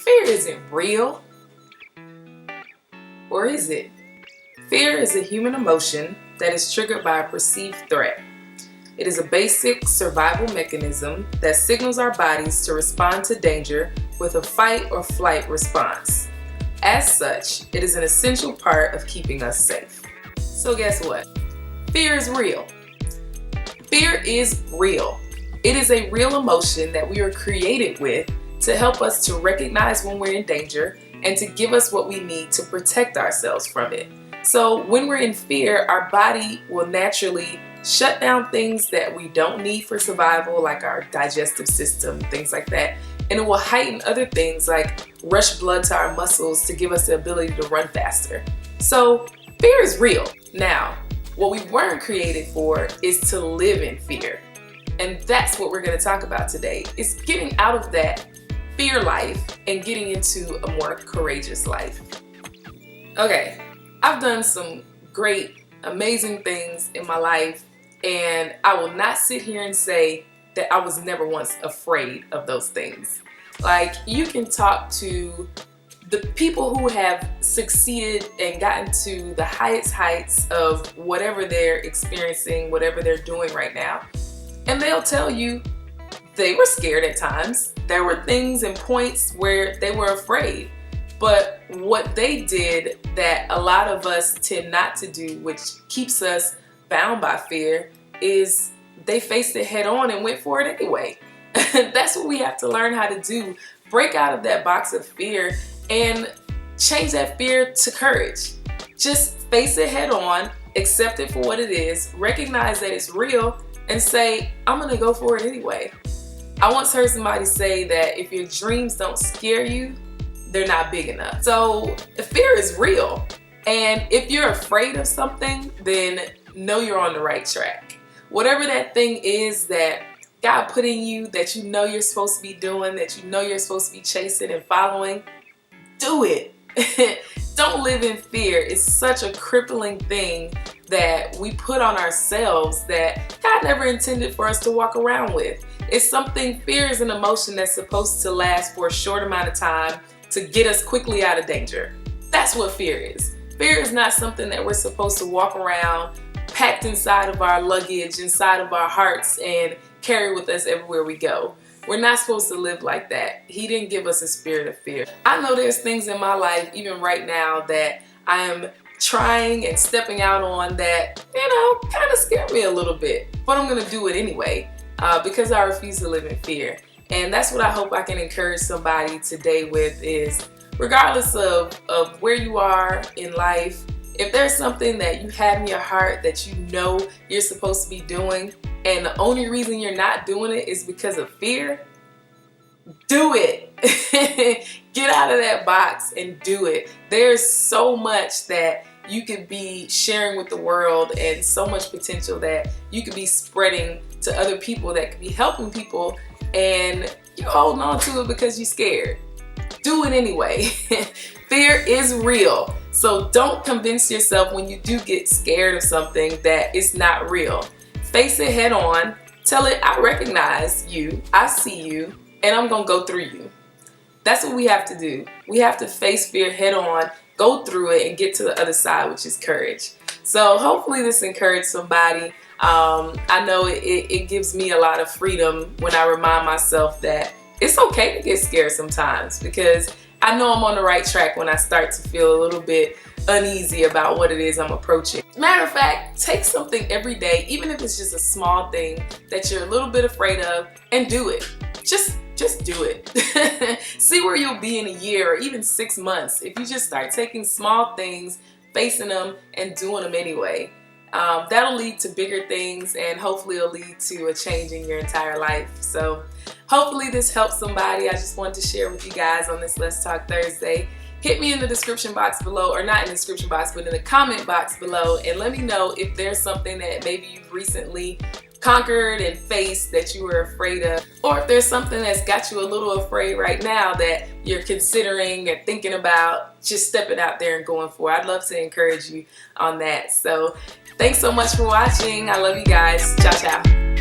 Fear isn't real, or is it? Fear is a human emotion that is triggered by a perceived threat. It is a basic survival mechanism that signals our bodies to respond to danger with a fight or flight response. As such, it is an essential part of keeping us safe. So guess what? Fear is real. Fear is real. It is a real emotion that we are created with to help us to recognize when we're in danger and to give us what we need to protect ourselves from it. So when we're in fear, our body will naturally shut down things that we don't need for survival, like our digestive system, things like that. And it will heighten other things like rush blood to our muscles to give us the ability to run faster. So fear is real. Now, what we weren't created for is to live in fear. And that's what we're going to talk about today, is getting out of that fear life and getting into a more courageous life. Okay, I've done some great, amazing things in my life, and I will not sit here and say that I was never once afraid of those things. Like, you can talk to the people who have succeeded and gotten to the highest heights of whatever they're experiencing, whatever they're doing right now, and they'll tell you they were scared at times. There were things and points where they were afraid. But what they did that a lot of us tend not to do, which keeps us bound by fear, is they faced it head on and went for it anyway. That's what we have to learn how to do. Break out of that box of fear and change that fear to courage. Just face it head on, accept it for what it is, recognize that it's real, and say, I'm gonna go for it anyway. I once heard somebody say that if your dreams don't scare you, they're not big enough. So fear is real. And if you're afraid of something, then know you're on the right track. Whatever that thing is that God put in you, that you know you're supposed to be doing, that you know you're supposed to be chasing and following, do it. Don't live in fear. It's such a crippling thing that we put on ourselves that God never intended for us to walk around with. It's something, fear is an emotion that's supposed to last for a short amount of time to get us quickly out of danger. That's what fear is. Fear is not something that we're supposed to walk around packed inside of our luggage, inside of our hearts, and carry with us everywhere we go. We're not supposed to live like that. He didn't give us a spirit of fear. I know there's things in my life, even right now, that I am trying and stepping out on that, kind of scare me a little bit. But I'm gonna do it anyway because I refuse to live in fear. And that's what I hope I can encourage somebody today with, is regardless of where you are in life, if there's something that you have in your heart that you know you're supposed to be doing, and the only reason you're not doing it is because of fear, do it. Get out of that box and do it. There's so much that you could be sharing with the world, and so much potential that you could be spreading to other people that could be helping people, and you're holding on to it because you're scared. Do it anyway. Fear is real. So don't convince yourself when you do get scared of something that it's not real. Face it head on. Tell it, I recognize you, I see you, and I'm gonna go through you. That's what we have to do. We have to face fear head on, go through it, and get to the other side, which is courage. So hopefully this encouraged somebody. I know it gives me a lot of freedom when I remind myself that it's okay to get scared sometimes, because I know I'm on the right track when I start to feel a little bit uneasy about what it is I'm approaching. Matter of fact, take something every day, even if it's just a small thing that you're a little bit afraid of, and do it. Just do it. See where you'll be in a year or even 6 months if you just start taking small things, facing them, and doing them anyway. That'll lead to bigger things, and hopefully it'll lead to a change in your entire life. So hopefully this helps somebody. I just wanted to share with you guys on this Let's Talk Thursday. Hit me in the description box below, or not in the description box, but in the comment box below, and let me know if there's something that maybe you've recently conquered and faced that you were afraid of, or if there's something that's got you a little afraid right now that you're considering or thinking about just stepping out there and going for. I'd love to encourage you on that. So thanks so much for watching. I love you guys. Ciao, ciao.